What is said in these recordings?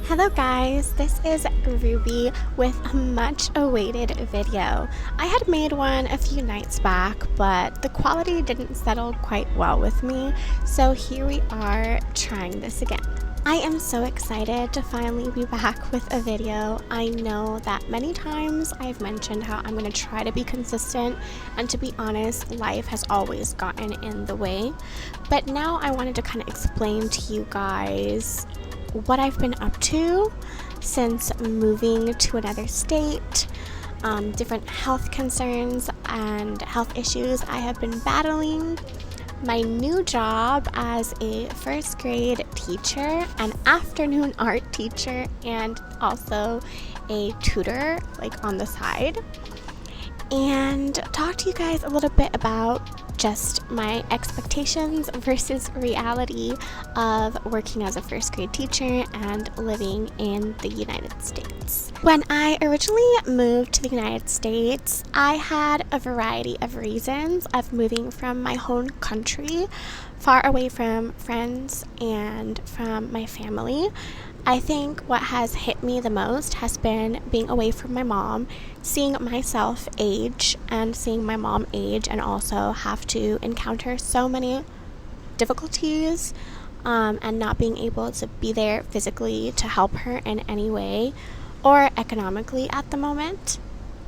Hello guys, this is Ruby with a much awaited video. I had made one a few nights back, but the quality didn't settle quite well with me, so here we are trying this again. I am so excited to finally be back with a video. I know that many times I've mentioned how I'm going to try to be consistent, and to be honest, life has always gotten in the way. But now I wanted to kind of explain to you guys what I've been up to since moving to another state, different health concerns and health issues I have been battling, my new job as a first grade teacher, an afternoon art teacher, and also a tutor on the side, and talk to you guys a little bit about just my expectations versus reality of working as a first grade teacher and living in the United States. When I originally moved to the United States, I had a variety of reasons of moving from my home country, far away from friends and from my family. I think what has hit me the most has been being away from my mom, seeing myself age and seeing my mom age, and also have to encounter so many difficulties and not being able to be there physically to help her in any way or economically at the moment.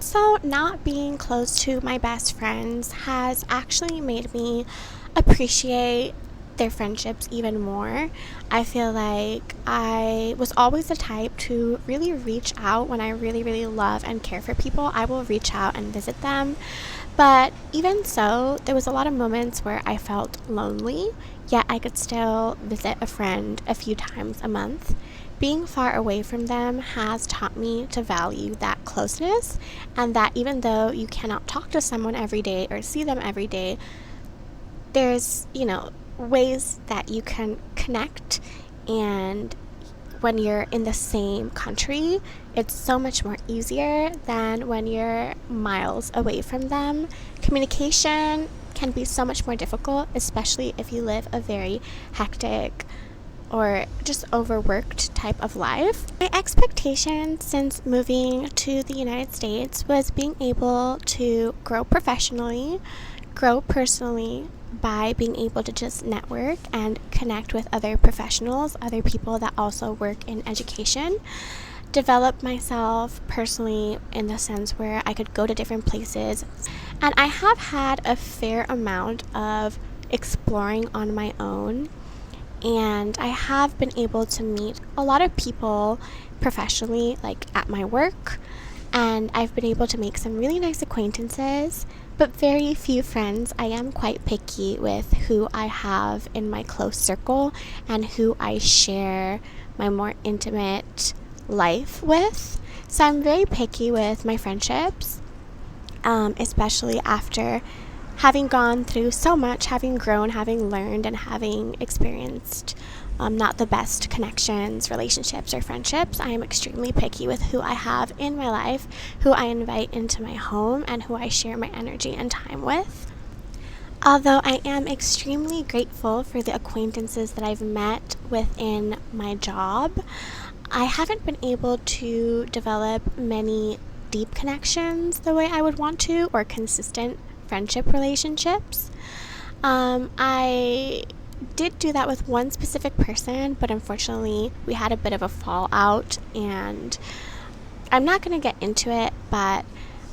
So not being close to my best friends has actually made me appreciate their friendships even more. I feel like I was always the type to really reach out when I really, really love and care for people. I will reach out and visit them. But even so, there was a lot of moments where I felt lonely, yet I could still visit a friend a few times a month. Being far away from them has taught me to value that closeness, and that even though you cannot talk to someone every day or see them every day, there's, ways that you can connect, and when you're in the same country, it's so much more easier than when you're miles away from them. Communication can be so much more difficult, especially if you live a very hectic or just overworked type of life. My expectation since moving to the United States was being able to grow professionally, grow personally, by being able to just network and connect with other professionals, other people that also work in education, develop myself personally in the sense where I could go to different places. And I have had a fair amount of exploring on my own, and I have been able to meet a lot of people professionally, at my work, and I've been able to make some really nice acquaintances, but very few friends. I am quite picky with who I have in my close circle and who I share my more intimate life with. So I'm very picky with my friendships, especially after having gone through so much, having grown, having learned, and having experienced not the best connections, relationships, or friendships. I am extremely picky with who I have in my life, who I invite into my home, and who I share my energy and time with. Although I am extremely grateful for the acquaintances that I've met within my job, I haven't been able to develop many deep connections the way I would want to, or consistent friendship relationships. I did do that with one specific person, but unfortunately we had a bit of a fallout, and I'm not going to get into it, but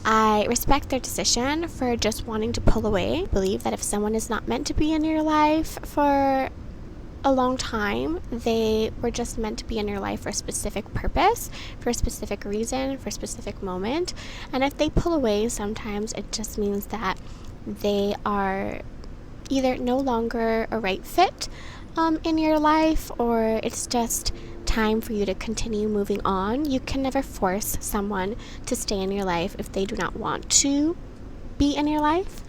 I respect their decision for just wanting to pull away. I believe that if someone is not meant to be in your life for a long time, they were just meant to be in your life for a specific purpose, for a specific reason, for a specific moment. And if they pull away, sometimes it just means that they are either no longer a right fit in your life, or it's just time for you to continue moving on. You can never force someone to stay in your life if they do not want to be in your life,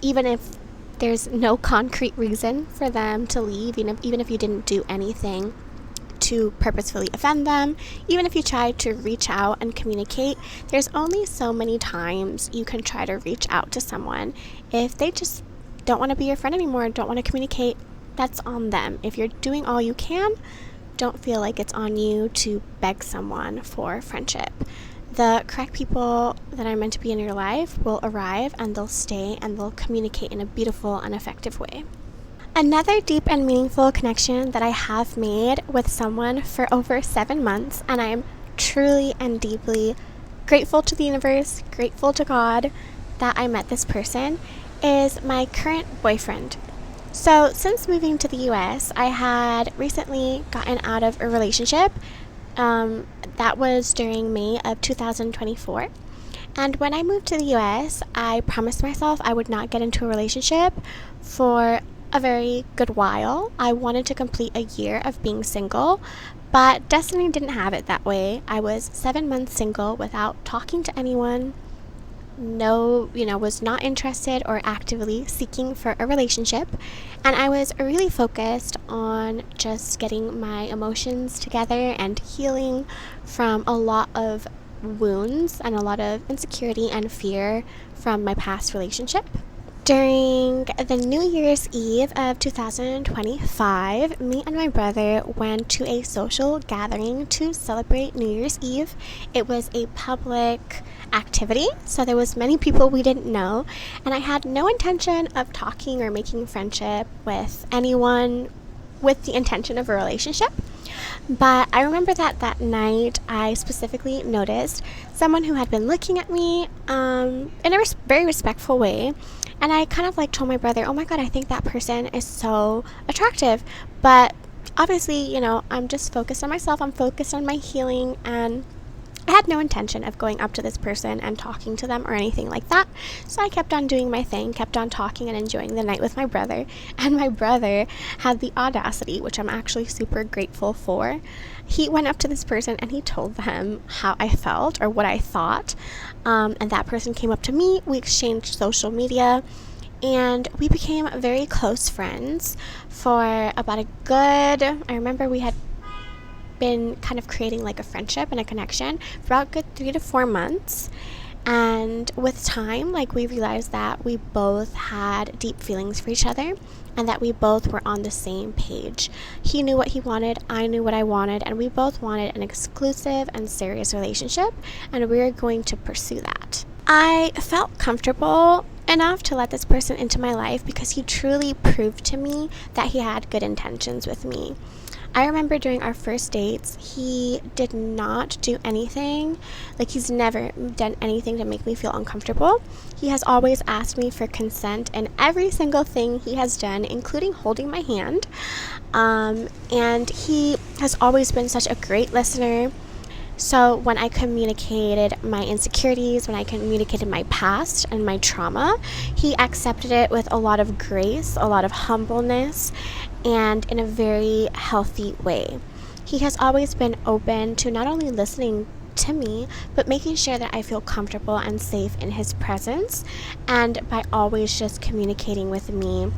even if there's no concrete reason for them to leave, even if you didn't do anything to purposefully offend them. Even if you try to reach out and communicate, there's only so many times you can try to reach out to someone. If they just don't want to be your friend anymore, don't want to communicate, that's on them. If you're doing all you can, don't feel like it's on you to beg someone for friendship. The correct people that are meant to be in your life will arrive, and they'll stay, and they'll communicate in a beautiful and effective way. Another deep and meaningful connection that I have made with someone for over 7 months, and I am truly and deeply grateful to the universe, grateful to God that I met this person, is my current boyfriend. So, since moving to the US, I had recently gotten out of a relationship. That was during May of 2024. And when I moved to the US, I promised myself I would not get into a relationship for a very good while. I wanted to complete a year of being single, but destiny didn't have it that way. I was 7 months single without talking to anyone. Was not interested or actively seeking for a relationship. And I was really focused on just getting my emotions together and healing from a lot of wounds and a lot of insecurity and fear from my past relationship. During the New Year's Eve of 2025, me and my brother went to a social gathering to celebrate New Year's Eve. It was a public activity, so there was many people we didn't know, and I had no intention of talking or making friendship with anyone with the intention of a relationship. But I remember that night I specifically noticed someone who had been looking at me in a very respectful way. And I kind of told my brother, oh my God, I think that person is so attractive. But obviously, I'm just focused on myself. I'm focused on my healing, and I had no intention of going up to this person and talking to them or anything like that. So I kept on doing my thing, kept on talking and enjoying the night with my brother. And my brother had the audacity, which I'm actually super grateful for. He went up to this person and he told them how I felt or what I thought. And that person came up to me. We exchanged social media, and we became very close friends for about I remember we had been kind of creating a friendship and a connection for about good 3 to 4 months. And with time, we realized that we both had deep feelings for each other, and that we both were on the same page. He knew what he wanted, I knew what I wanted, and we both wanted an exclusive and serious relationship, and we were going to pursue that. I felt comfortable enough to let this person into my life because he truly proved to me that he had good intentions with me. I remember during our first dates, he did not do anything. He's never done anything to make me feel uncomfortable. He has always asked me for consent in every single thing he has done, including holding my hand. And he has always been such a great listener. So when I communicated my insecurities, when I communicated my past and my trauma, he accepted it with a lot of grace, a lot of humbleness, and in a very healthy way. He has always been open to not only listening to me, but making sure that I feel comfortable and safe in his presence, and by always just communicating with me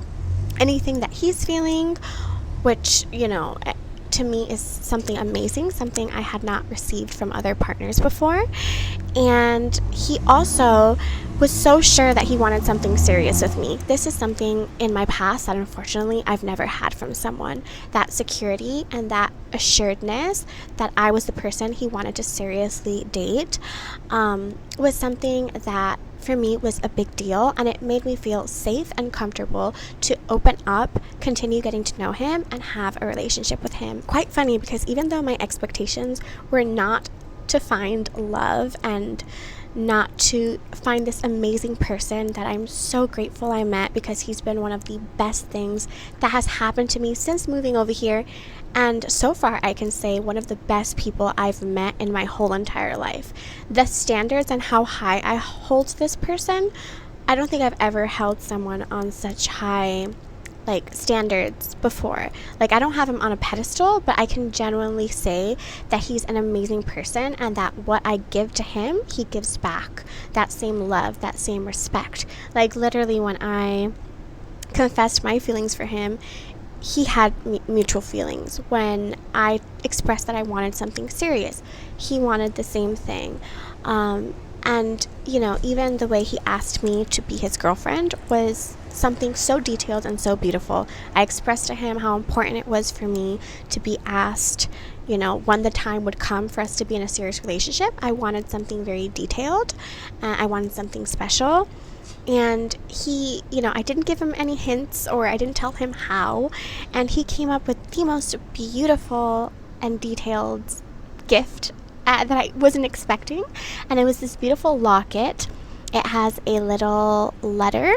anything that he's feeling, which, to me is something amazing, something I had not received from other partners before. And he also was so sure that he wanted something serious with me. This is something in my past that unfortunately I've never had from someone. That security and that assuredness that I was the person he wanted to seriously date was something that for me was a big deal, and it made me feel safe and comfortable to open up, continue getting to know him, and have a relationship with him. Quite funny, because even though my expectations were not to find love and not to find this amazing person that I'm so grateful I met, because he's been one of the best things that has happened to me since moving over here, and so far I can say one of the best people I've met in my whole entire life. The standards and how high I hold this person, I don't think I've ever held someone on such high standards before. I don't have him on a pedestal, but I can genuinely say that he's an amazing person, and that what I give to him, he gives back. That same love, that same respect. Literally, when I confessed my feelings for him, he had mutual feelings. When I expressed that I wanted something serious, he wanted the same thing. And, even the way he asked me to be his girlfriend was something so detailed and so beautiful. I expressed to him how important it was for me to be asked, when the time would come for us to be in a serious relationship. I wanted something very detailed. I wanted something special. And he, I didn't give him any hints, or I didn't tell him how. And he came up with the most beautiful and detailed gift that I wasn't expecting. And it was this beautiful locket. It has a little letter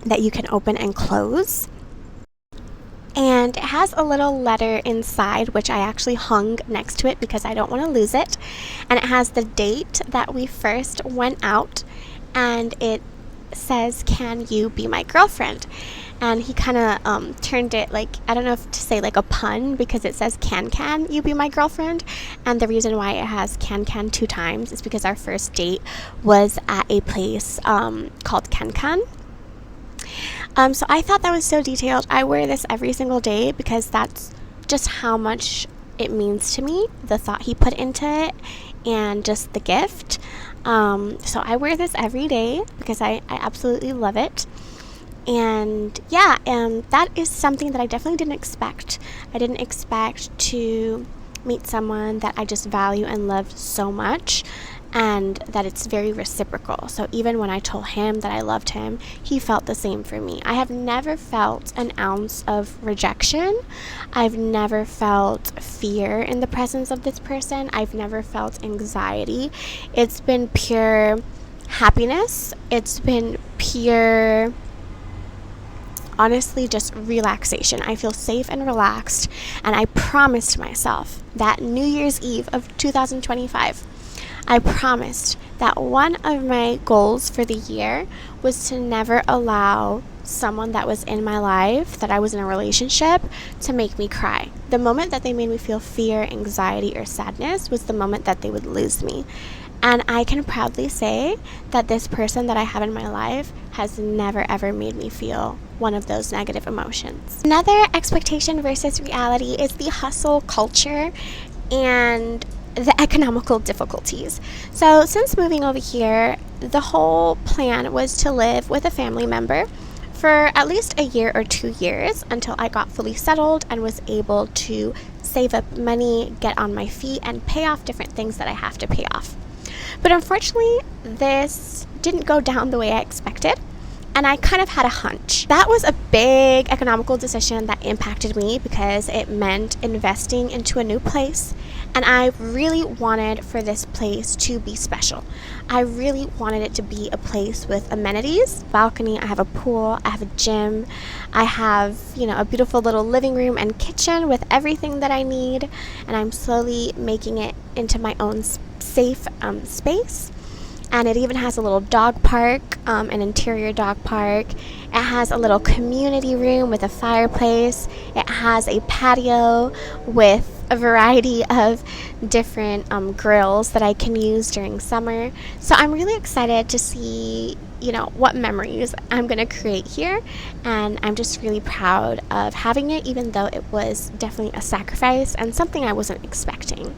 that you can open and close. And it has a little letter inside, which I actually hung next to it because I don't want to lose it. And it has the date that we first went out. And it says, "Can you be my girlfriend?" And he kind of turned it like, I don't know if to say like a pun, because it says, can you be my girlfriend? And the reason why it has can 2 times is because our first date was at a place called Can. So I thought that was so detailed. I wear this every single day because that's just how much it means to me, the thought he put into it and just the gift. So I wear this every day because I absolutely love it. And yeah, that is something that I definitely didn't expect. I didn't expect to meet someone that I just value and love so much, and that it's very reciprocal. So even when I told him that I loved him, he felt the same for me. I have never felt an ounce of rejection. I've never felt fear in the presence of this person. I've never felt anxiety. It's been pure happiness. It's been pure, honestly, just relaxation. I feel safe and relaxed, and I promised myself that New Year's Eve of 2025, I promised that one of my goals for the year was to never allow someone that was in my life, that I was in a relationship, to make me cry. The moment that they made me feel fear, anxiety, or sadness was the moment that they would lose me. And I can proudly say that this person that I have in my life has never ever made me feel one of those negative emotions. Another expectation versus reality is the hustle culture and the economical difficulties. So since moving over here, the whole plan was to live with a family member for at least a year or 2 years until I got fully settled and was able to save up money, get on my feet, and pay off different things that I have to pay off. But unfortunately, this didn't go down the way I expected, and I kind of had a hunch. That was a big economical decision that impacted me because it meant investing into a new place, and I really wanted for this place to be special. I really wanted it to be a place with amenities, balcony, I have a pool, I have a gym, I have, a beautiful little living room and kitchen with everything that I need, and I'm slowly making it into my own safe space. And it even has a little dog park, an interior dog park. It has a little community room with a fireplace. It has a patio with a variety of different grills that I can use during summer. So I'm really excited to see, what memories I'm going to create here. And I'm just really proud of having it, even though it was definitely a sacrifice and something I wasn't expecting.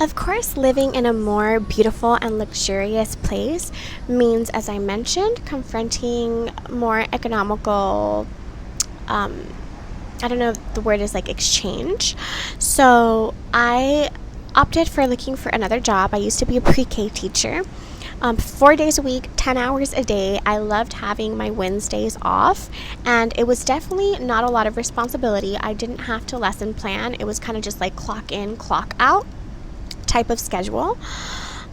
Of course, living in a more beautiful and luxurious place means, as I mentioned, confronting more economical, I don't know if the word is like exchange. So I opted for looking for another job. I used to be a pre-K teacher. 4 days a week, 10 hours a day. I loved having my Wednesdays off, and it was definitely not a lot of responsibility. I didn't have to lesson plan. It was kind of just like clock in, clock out type of schedule.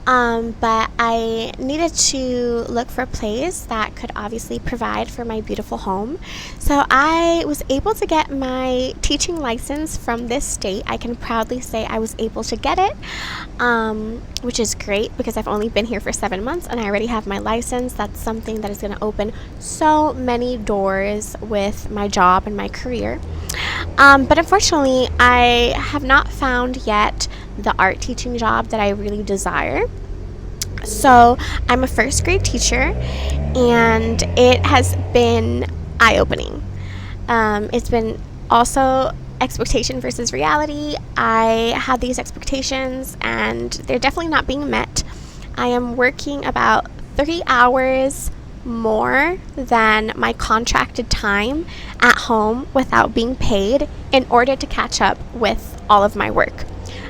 But I needed to look for a place that could obviously provide for my beautiful home. So I was able to get my teaching license from this state. I can proudly say I was able to get it, which is great because I've only been here for 7 months and I already have my license. That's something that is going to open so many doors with my job and my career. But unfortunately, I have not found yet the art teaching job that I really desire. So I'm a first grade teacher, and it has been eye-opening. It's been also expectation versus reality. I had these expectations, and they're definitely not being met. I am working about 3 hours more than my contracted time at home without being paid in order to catch up with all of my work.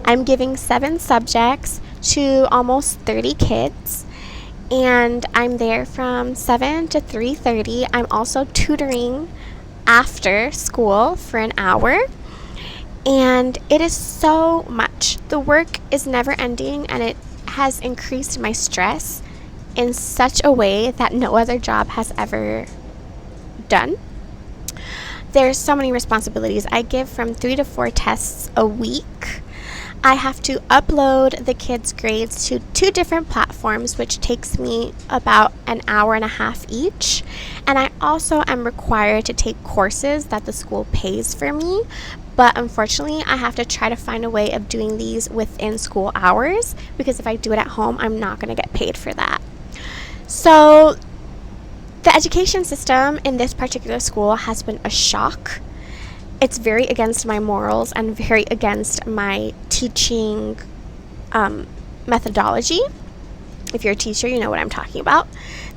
I'm giving 7 subjects to almost 30 kids, and I'm there from 7 to 3:30. I'm also tutoring after school for an hour, and it is so much. The work is never ending, and it has increased my stress in such a way that no other job has ever done. There's so many responsibilities. I give from 3 to 4 tests a week. I have to upload the kids' grades to 2 different platforms, which takes me about an hour and a half each. And I also am required to take courses that the school pays for me. But unfortunately, I have to try to find a way of doing these within school hours, because if I do it at home, I'm not going to get paid for that. So the education system in this particular school has been a shock. It's very against my morals and very against my teaching methodology. If you're a teacher, you know what I'm talking about.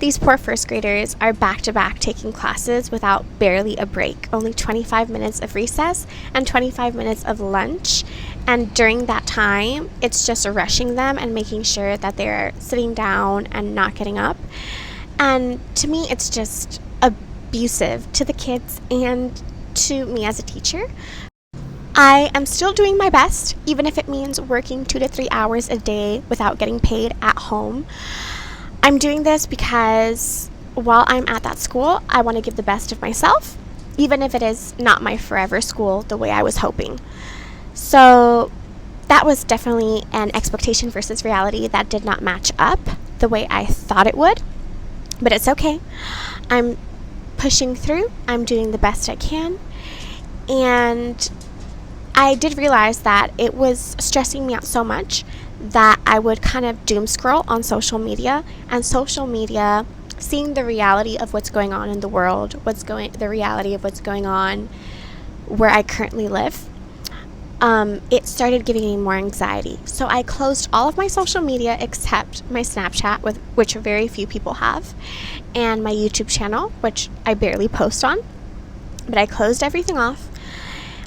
These poor first graders are back to back taking classes without barely a break, only 25 minutes of recess and 25 minutes of lunch. And during that time, it's just rushing them and making sure that they're sitting down and not getting up. And to me, it's just abusive to the kids and to me as a teacher. I am still doing my best, even if it means working 2 to 3 hours a day without getting paid at home. I'm doing this because while I'm at that school, I want to give the best of myself, even if it is not my forever school the way I was hoping. So that was definitely an expectation versus reality that did not match up the way I thought it would. But it's okay. I'm pushing through. I'm doing the best I can. And I did realize that it was stressing me out so much that I would kind of doom scroll on social media. And social media, seeing the reality of what's going on in the world, the reality of what's going on where I currently live, it started giving me more anxiety. So I closed all of my social media except my Snapchat, which very few people have, and my YouTube channel, which I barely post on. But I closed everything off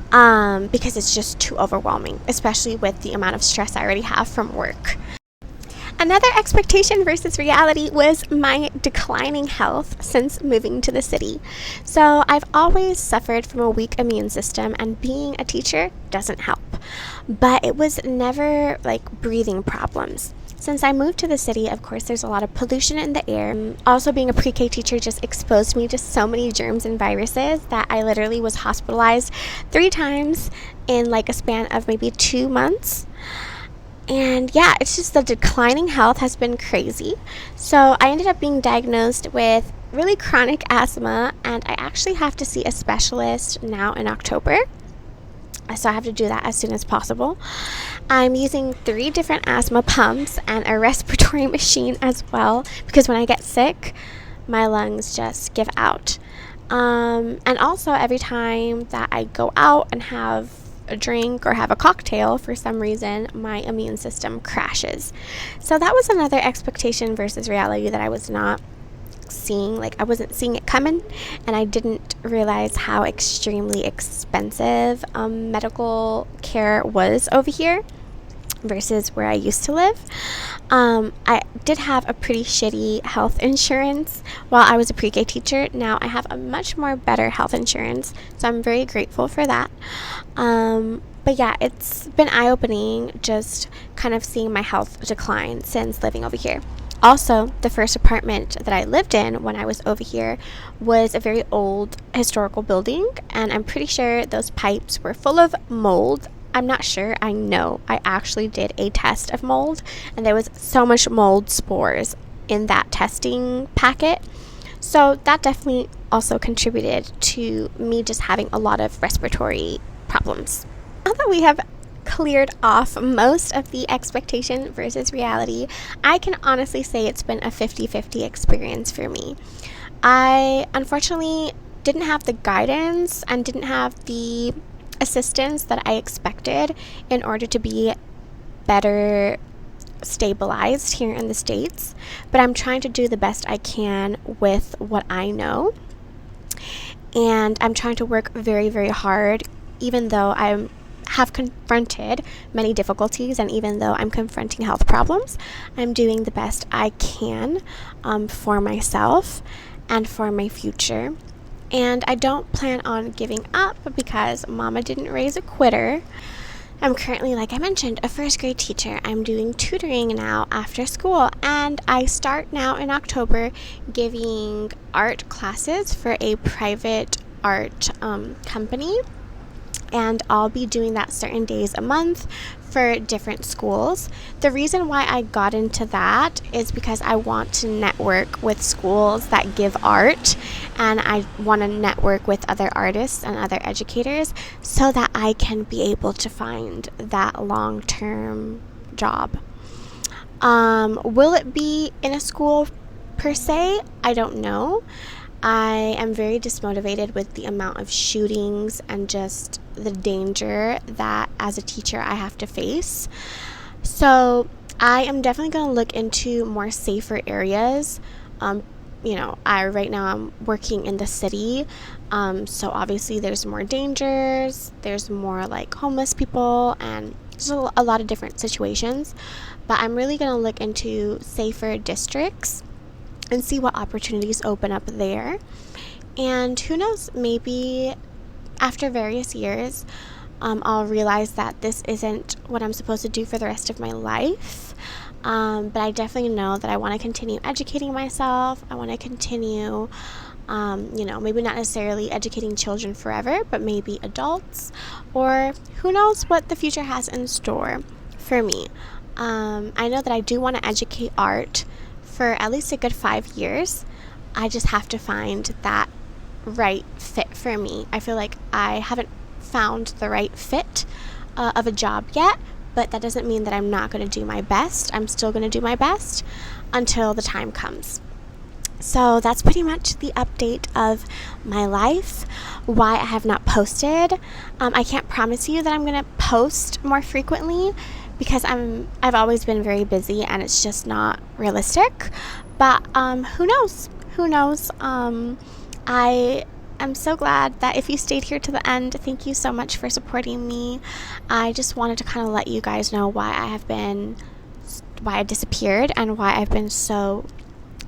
because it's just too overwhelming, especially with the amount of stress I already have from work. Another expectation versus reality was my declining health since moving to the city. So I've always suffered from a weak immune system, and being a teacher doesn't help. But it was never like breathing problems. Since I moved to the city, of course, there's a lot of pollution in the air. Also, being a pre-K teacher just exposed me to so many germs and viruses that I literally was hospitalized 3 times in like a span of maybe 2 months. And yeah, it's just the declining health has been crazy. So I ended up being diagnosed with really chronic asthma, and I actually have to see a specialist now in October. So I have to do that as soon as possible. I'm using 3 different asthma pumps and a respiratory machine as well, because when I get sick, my lungs just give out. And also every time that I go out and have a drink or have a cocktail, for some reason my immune system crashes. So that was another expectation versus reality that I was not seeing. Like, I wasn't seeing it coming, and I didn't realize how extremely expensive medical care was over here versus where I used to live. I did have a pretty shitty health insurance while I was a pre-K teacher. Now I have a much more better health insurance, so I'm very grateful for that. But yeah, it's been eye-opening just kind of seeing my health decline since living over here. Also, the first apartment that I lived in when I was over here was a very old historical building, and I'm pretty sure those pipes were full of mold. I'm not sure, I know. I actually did a test of mold, and there was so much mold spores in that testing packet. So that definitely also contributed to me just having a lot of respiratory problems. Now that we have cleared off most of the expectation versus reality, I can honestly say it's been a 50-50 experience for me. I unfortunately didn't have the guidance and didn't have the assistance that I expected in order to be better stabilized here in the States, but I'm trying to do the best I can with what I know. And I'm trying to work very, very hard, even though I have confronted many difficulties, and even though I'm confronting health problems, I'm doing the best I can for myself and for my future. And I don't plan on giving up because Mama didn't raise a quitter. I'm currently, like I mentioned, a first grade teacher. I'm doing tutoring now after school, and I start now in October giving art classes for a private art company, and I'll be doing that certain days a month for different schools. The reason why I got into that is because I want to network with schools that give art, and I want to network with other artists and other educators so that I can be able to find that long-term job. Will it be in a school per se? I don't know. I am very dismotivated with the amount of shootings and just the danger that as a teacher I have to face. So I am definitely going to look into more safer areas. Right now I'm working in the city, so obviously there's more dangers, there's more like homeless people, and there's a lot of different situations. But I'm really going to look into safer districts and see what opportunities open up there. And who knows, maybe after various years, I'll realize that this isn't what I'm supposed to do for the rest of my life. But I definitely know that I want to continue educating myself. I want to continue, maybe not necessarily educating children forever, but maybe adults, or who knows what the future has in store for me. I know that I do want to educate art for at least a good 5 years. I just have to find that right fit for me. I feel like I haven't found the right fit of a job yet, but that doesn't mean that I'm not going to do my best. I'm still going to do my best until the time comes. So that's pretty much the update of my life, why I have not posted. I can't promise you that I'm going to post more frequently because I've always been very busy and it's just not realistic. But who knows? I am so glad that if you stayed here to the end, thank you so much for supporting me. I just wanted to kind of let you guys know why I disappeared and why I've been so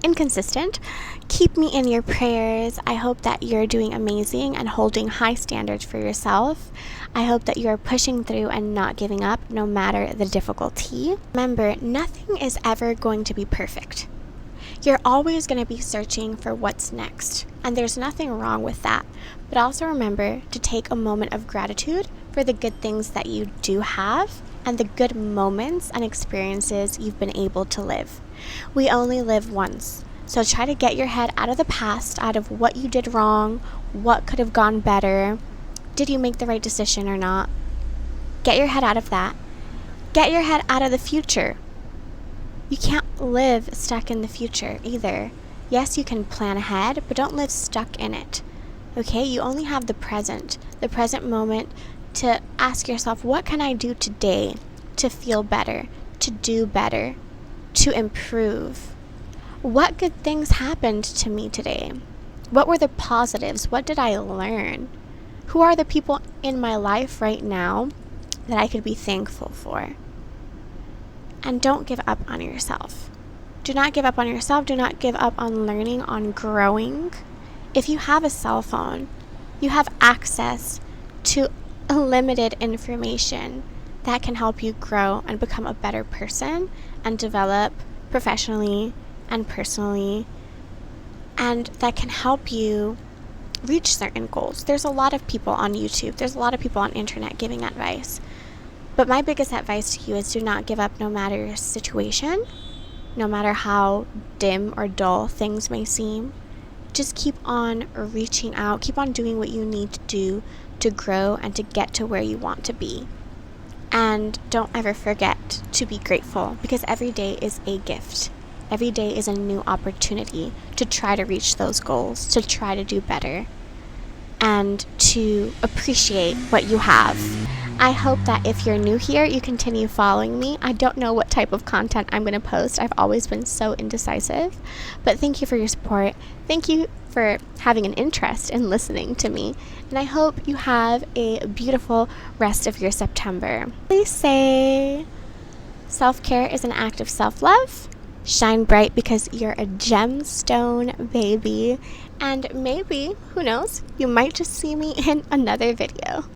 inconsistent. Keep me in your prayers. I hope that you're doing amazing and holding high standards for yourself. I hope that you're pushing through and not giving up no matter the difficulty. Remember, nothing is ever going to be perfect. You're always going to be searching for what's next, and there's nothing wrong with that. But also remember to take a moment of gratitude for the good things that you do have and the good moments and experiences you've been able to live. We only live once, so try to get your head out of the past, out of what you did wrong, what could have gone better. Did you make the right decision or not? Get your head out of that. Get your head out of the future. You can't live stuck in the future either. Yes, you can plan ahead, but don't live stuck in it. Okay? You only have the present moment to ask yourself, what can I do today to feel better, to do better, to improve? What good things happened to me today? What were the positives? What did I learn? Who are the people in my life right now that I could be thankful for? And don't give up on yourself. Do not give up on yourself. Do not give up on learning, on growing. If you have a cell phone, you have access to limited information that can help you grow and become a better person and develop professionally and personally, and that can help you reach certain goals. There's a lot of people on YouTube, there's a lot of people on internet giving advice. But my biggest advice to you is do not give up no matter your situation, no matter how dim or dull things may seem. Just keep on reaching out, keep on doing what you need to do to grow and to get to where you want to be. And don't ever forget to be grateful, because every day is a gift. Every day is a new opportunity to try to reach those goals, to try to do better, and to appreciate what you have. I hope that if you're new here, you continue following me. I don't know what type of content I'm going to post. I've always been so indecisive. But thank you for your support. Thank you for having an interest in listening to me. And I hope you have a beautiful rest of your September. Please say self-care is an act of self-love. Shine bright because you're a gemstone, baby. And maybe, who knows, you might just see me in another video.